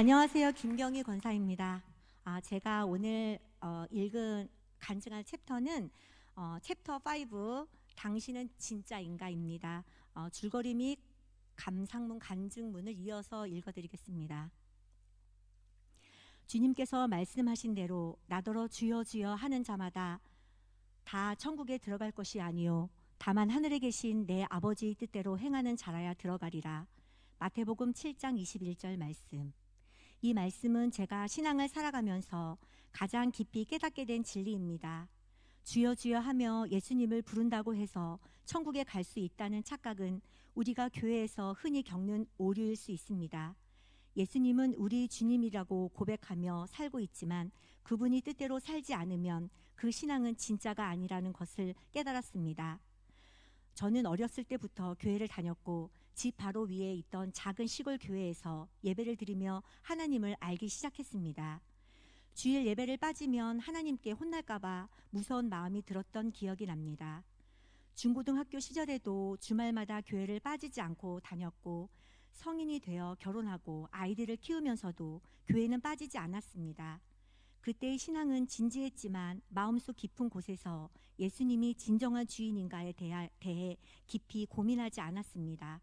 안녕하세요. 김경희 권사입니다. 제가 오늘 읽은 간증할 챕터는 챕터 5 당신은 진짜인가입니다. 줄거리 및 감상문 간증문을 이어서 읽어드리겠습니다. 주님께서 말씀하신 대로 나더러 주여 주여 하는 자마다 다 천국에 들어갈 것이 아니요 다만 하늘에 계신 내 아버지의 뜻대로 행하는 자라야 들어가리라. 마태복음 7장 21절 말씀. 이 말씀은 제가 신앙을 살아가면서 가장 깊이 깨닫게 된 진리입니다. 주여 주여 하며 예수님을 부른다고 해서 천국에 갈 수 있다는 착각은 우리가 교회에서 흔히 겪는 오류일 수 있습니다. 예수님은 우리 주님이라고 고백하며 살고 있지만 그분이 뜻대로 살지 않으면 그 신앙은 진짜가 아니라는 것을 깨달았습니다. 저는 어렸을 때부터 교회를 다녔고 집 바로 위에 있던 작은 시골 교회에서 예배를 드리며 하나님을 알기 시작했습니다. 주일 예배를 빠지면 하나님께 혼날까봐 무서운 마음이 들었던 기억이 납니다. 중고등학교 시절에도 주말마다 교회를 빠지지 않고 다녔고 성인이 되어 결혼하고 아이들을 키우면서도 교회는 빠지지 않았습니다. 그때의 신앙은 진지했지만 마음속 깊은 곳에서 예수님이 진정한 주인인가에 대해 깊이 고민하지 않았습니다.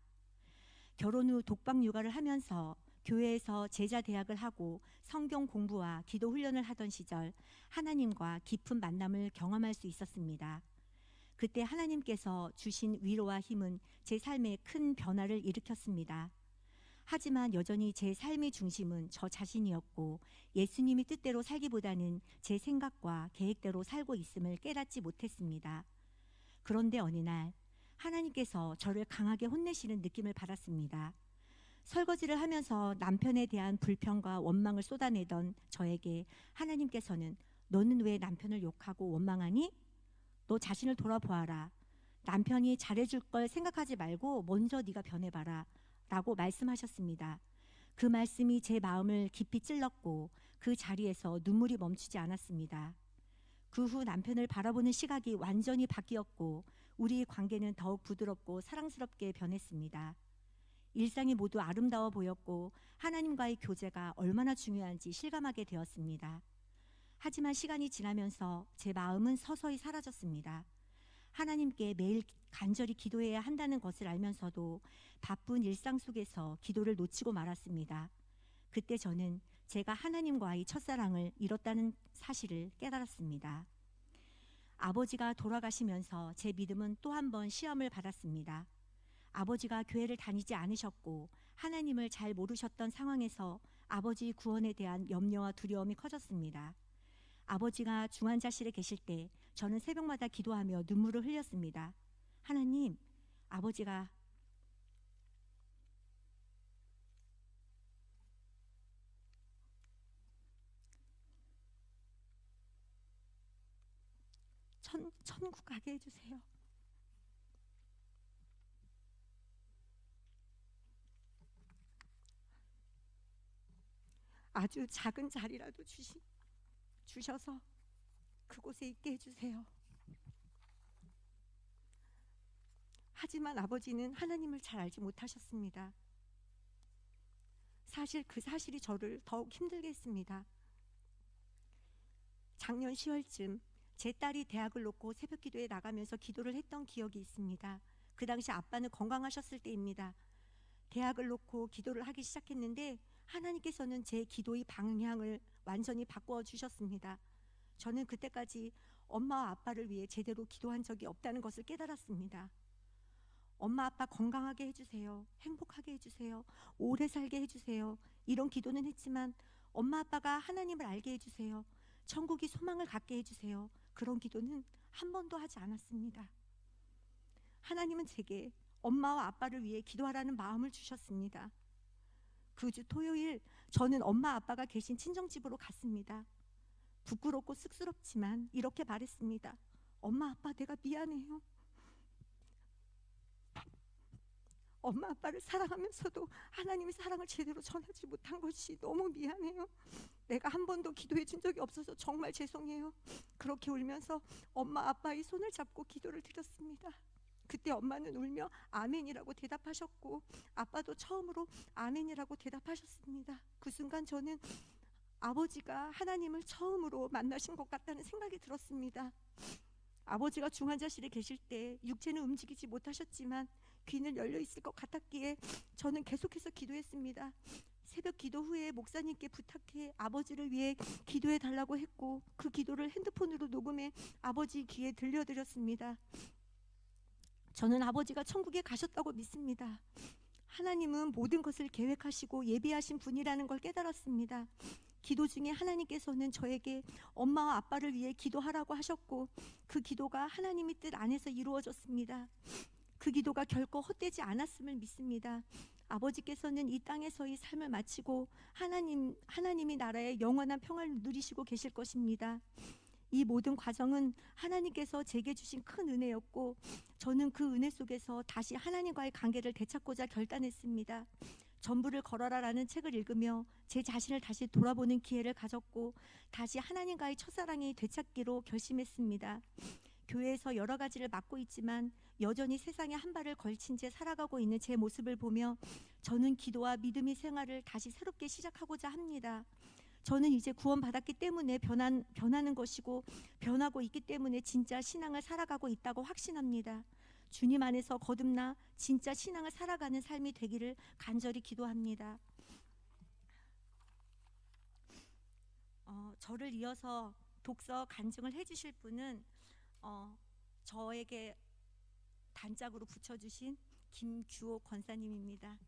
결혼 후 독박 육아를 하면서 교회에서 제자 대학을 하고 성경 공부와 기도 훈련을 하던 시절 하나님과 깊은 만남을 경험할 수 있었습니다. 그때 하나님께서 주신 위로와 힘은 제 삶에 큰 변화를 일으켰습니다. 하지만 여전히 제 삶의 중심은 저 자신이었고 예수님이 뜻대로 살기보다는 제 생각과 계획대로 살고 있음을 깨닫지 못했습니다. 그런데 어느 날 하나님께서 저를 강하게 혼내시는 느낌을 받았습니다. 설거지를 하면서 남편에 대한 불평과 원망을 쏟아내던 저에게 하나님께서는 너는 왜 남편을 욕하고 원망하니? 너 자신을 돌아보아라. 남편이 잘해줄 걸 생각하지 말고 먼저 네가 변해봐라 라고 말씀하셨습니다. 그 말씀이 제 마음을 깊이 찔렀고 그 자리에서 눈물이 멈추지 않았습니다. 그 후 남편을 바라보는 시각이 완전히 바뀌었고 우리의 관계는 더욱 부드럽고 사랑스럽게 변했습니다. 일상이 모두 아름다워 보였고 하나님과의 교제가 얼마나 중요한지 실감하게 되었습니다. 하지만 시간이 지나면서 제 마음은 서서히 사라졌습니다. 하나님께 매일 간절히 기도해야 한다는 것을 알면서도 바쁜 일상 속에서 기도를 놓치고 말았습니다. 그때 저는 제가 하나님과의 첫사랑을 잃었다는 사실을 깨달았습니다. 아버지가 돌아가시면서 제 믿음은 또 한 번 시험을 받았습니다. 아버지가 교회를 다니지 않으셨고 하나님을 잘 모르셨던 상황에서 아버지 구원에 대한 염려와 두려움이 커졌습니다. 아버지가 중환자실에 계실 때 저는 새벽마다 기도하며 눈물을 흘렸습니다. 하나님, 아버지가 천국 가게 해주세요. 아주 작은 자리라도 주셔서 그곳에 있게 해주세요. 하지만 아버지는 하나님을 잘 알지 못하셨습니다. 사실 그 사실이 저를 더욱 힘들게 했습니다. 작년 10월쯤 제 딸이 대학을 놓고 새벽 기도에 나가면서 기도를 했던 기억이 있습니다. 그 당시 아빠는 건강하셨을 때입니다. 대학을 놓고 기도를 하기 시작했는데 하나님께서는 제 기도의 방향을 완전히 바꾸어 주셨습니다. 저는 그때까지 엄마와 아빠를 위해 제대로 기도한 적이 없다는 것을 깨달았습니다. 엄마 아빠 건강하게 해주세요. 행복하게 해주세요. 오래 살게 해주세요. 이런 기도는 했지만 엄마 아빠가 하나님을 알게 해주세요. 천국이 소망을 갖게 해주세요. 그런 기도는 한 번도 하지 않았습니다. 하나님은 제게 엄마와 아빠를 위해 기도하라는 마음을 주셨습니다. 그 주 토요일 저는 엄마 아빠가 계신 친정집으로 갔습니다. 부끄럽고 쑥스럽지만 이렇게 말했습니다. 엄마 아빠 내가 미안해요. 엄마 아빠를 사랑하면서도 하나님의 사랑을 제대로 전하지 못한 것이 너무 미안해요. 내가 한 번도 기도해 준 적이 없어서 정말 죄송해요. 그렇게 울면서 엄마 아빠의 손을 잡고 기도를 드렸습니다. 그때 엄마는 울며 아멘이라고 대답하셨고 아빠도 처음으로 아멘이라고 대답하셨습니다. 그 순간 저는 아버지가 하나님을 처음으로 만나신 것 같다는 생각이 들었습니다. 아버지가 중환자실에 계실 때 육체는 움직이지 못하셨지만 귀는 열려 있을 것 같았기에 저는 계속해서 기도했습니다. 새벽 기도 후에 목사님께 부탁해 아버지를 위해 기도해 달라고 했고 그 기도를 핸드폰으로 녹음해 아버지 귀에 들려드렸습니다. 저는 아버지가 천국에 가셨다고 믿습니다. 하나님은 모든 것을 계획하시고 예비하신 분이라는 걸 깨달았습니다. 기도 중에 하나님께서는 저에게 엄마와 아빠를 위해 기도하라고 하셨고 그 기도가 하나님의 뜻 안에서 이루어졌습니다. 그 기도가 결코 헛되지 않았음을 믿습니다. 아버지께서는 이 땅에서의 삶을 마치고 하나님의 나라의 영원한 평화를 누리시고 계실 것입니다. 이 모든 과정은 하나님께서 제게 주신 큰 은혜였고 저는 그 은혜 속에서 다시 하나님과의 관계를 되찾고자 결단했습니다. 전부를 걸어라라는 책을 읽으며 제 자신을 다시 돌아보는 기회를 가졌고 다시 하나님과의 첫사랑이 되찾기로 결심했습니다. 교회에서 여러 가지를 맡고 있지만 여전히 세상에 한 발을 걸친 채 살아가고 있는 제 모습을 보며 저는 기도와 믿음의 생활을 다시 새롭게 시작하고자 합니다. 저는 이제 구원받았기 때문에 변하는 것이고 변하고 있기 때문에 진짜 신앙을 살아가고 있다고 확신합니다. 주님 안에서 거듭나 진짜 신앙을 살아가는 삶이 되기를 간절히 기도합니다. 저를 이어서 독서 간증을 해주실 분은 저에게 단짝으로 붙여주신 김규호 권사님입니다.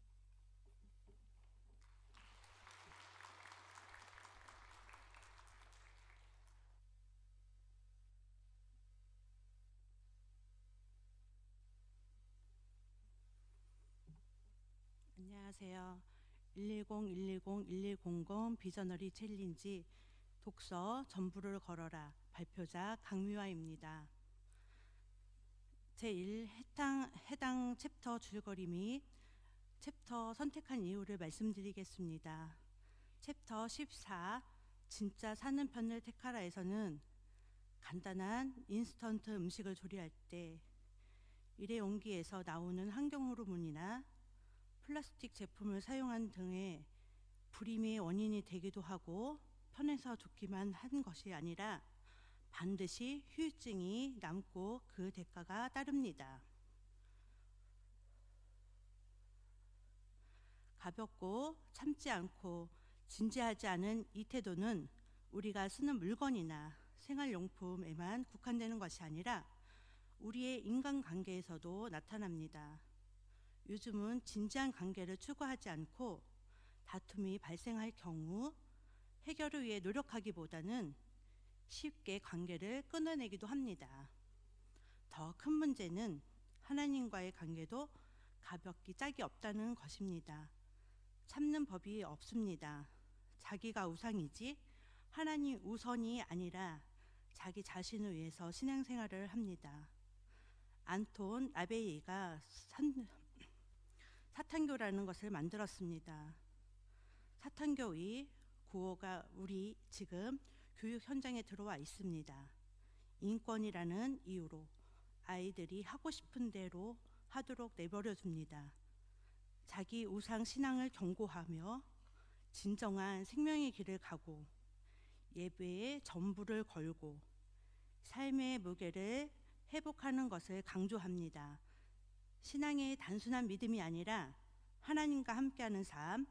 안녕하세요. 110-110-1100 비저너리 챌린지 독서 전부를 걸어라 발표자 강미화입니다. 제1 해당 챕터 줄거리 및 챕터 선택한 이유를 말씀드리겠습니다. 챕터 14 진짜 사는 편을 택하라에서는 간단한 인스턴트 음식을 조리할 때 일회용기에서 나오는 환경호르몬이나 플라스틱 제품을 사용한 등의 불임의 원인이 되기도 하고 편해서 좋기만 한 것이 아니라 반드시 후유증이 남고 그 대가가 따릅니다. 가볍고 참지 않고 진지하지 않은 이 태도는 우리가 쓰는 물건이나 생활용품에만 국한되는 것이 아니라 우리의 인간관계에서도 나타납니다. 요즘은 진지한 관계를 추구하지 않고 다툼이 발생할 경우 해결을 위해 노력하기보다는 쉽게 관계를 끊어내기도 합니다. 더 큰 문제는 하나님과의 관계도 가볍기 짝이 없다는 것입니다. 참는 법이 없습니다. 자기가 우상이지 하나님 우선이 아니라 자기 자신을 위해서 신앙생활을 합니다. 안톤 라베이가 사탄교라는 것을 만들었습니다. 사탄교의 구호가 우리 지금 교육 현장에 들어와 있습니다. 인권이라는 이유로 아이들이 하고 싶은 대로 하도록 내버려 둡니다. 자기 우상 신앙을 경고하며 진정한 생명의 길을 가고 예배에 전부를 걸고 삶의 무게를 회복하는 것을 강조합니다. 신앙의 단순한 믿음이 아니라 하나님과 함께하는 삶,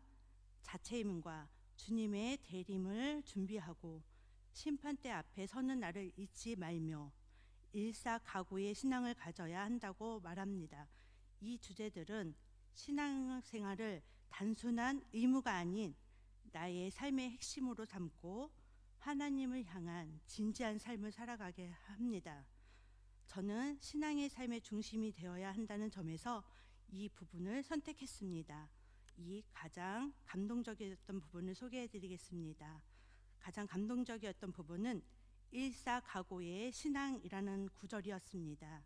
자체의 힘과 주님의 대림을 준비하고 심판대 앞에 서는 날을 잊지 말며 일사각오의 신앙을 가져야 한다고 말합니다. 이 주제들은 신앙생활을 단순한 의무가 아닌 나의 삶의 핵심으로 삼고 하나님을 향한 진지한 삶을 살아가게 합니다. 저는 신앙의 삶의 중심이 되어야 한다는 점에서 이 부분을 선택했습니다. 이 가장 감동적이었던 부분을 소개해드리겠습니다. 가장 감동적이었던 부분은 일사각오의 신앙이라는 구절이었습니다.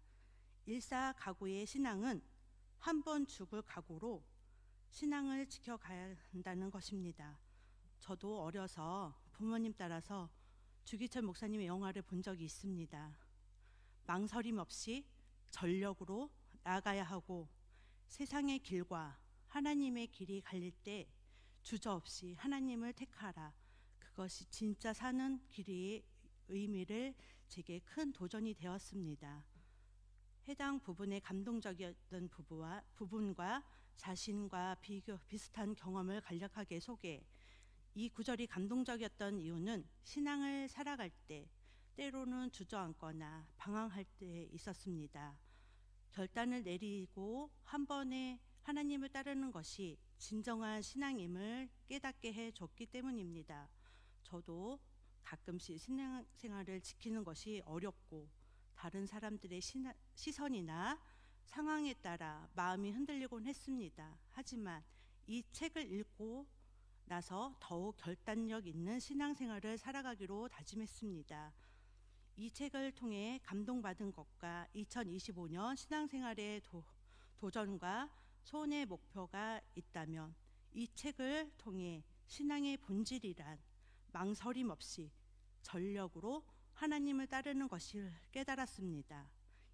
일사각오의 신앙은 한 번 죽을 각오로 신앙을 지켜가야 한다는 것입니다. 저도 어려서 부모님 따라서 주기철 목사님의 영화를 본 적이 있습니다. 망설임 없이 전력으로 나아가야 하고 세상의 길과 하나님의 길이 갈릴 때 주저없이 하나님을 택하라. 그것이 진짜 사는 길의 의미를 제게 큰 도전이 되었습니다. 해당 부분에 감동적이었던 부분과 자신과 비슷한 경험을 간략하게 소개. 이 구절이 감동적이었던 이유는 신앙을 살아갈 때 때로는 주저앉거나 방황할 때 있었습니다. 결단을 내리고 한 번에 하나님을 따르는 것이 진정한 신앙임을 깨닫게 해줬기 때문입니다. 저도 가끔씩 신앙생활을 지키는 것이 어렵고 다른 사람들의 시선이나 상황에 따라 마음이 흔들리곤 했습니다. 하지만 이 책을 읽고 나서 더욱 결단력 있는 신앙생활을 살아가기로 다짐했습니다. 이 책을 통해 감동받은 것과 2025년 신앙생활의 도전과 소원의 목표가 있다면 이 책을 통해 신앙의 본질이란 망설임 없이 전력으로 하나님을 따르는 것을 깨달았습니다.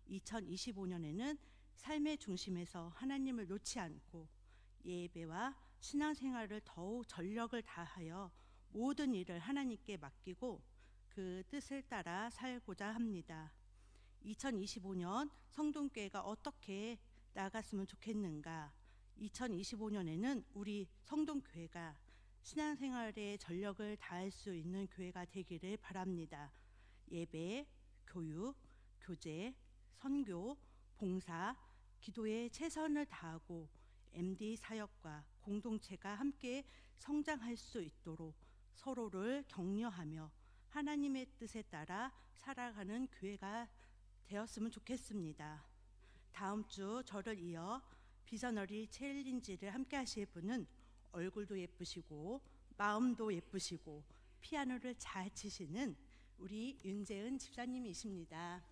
2025년에는 삶의 중심에서 하나님을 놓지 않고 예배와 신앙생활을 더욱 전력을 다하여 모든 일을 하나님께 맡기고 그 뜻을 따라 살고자 합니다. 2025년 성동교회가 어떻게 나아갔으면 좋겠는가? 2025년에는 우리 성동교회가 신앙생활에 전력을 다할 수 있는 교회가 되기를 바랍니다. 예배, 교육, 교제, 선교, 봉사, 기도에 최선을 다하고 MD 사역과 공동체가 함께 성장할 수 있도록 서로를 격려하며 하나님의 뜻에 따라 살아가는 교회가 되었으면 좋겠습니다. 다음 주 저를 이어 비저너리 챌린지를 함께 하실 분은 얼굴도 예쁘시고 마음도 예쁘시고 피아노를 잘 치시는 우리 윤재은 집사님이십니다.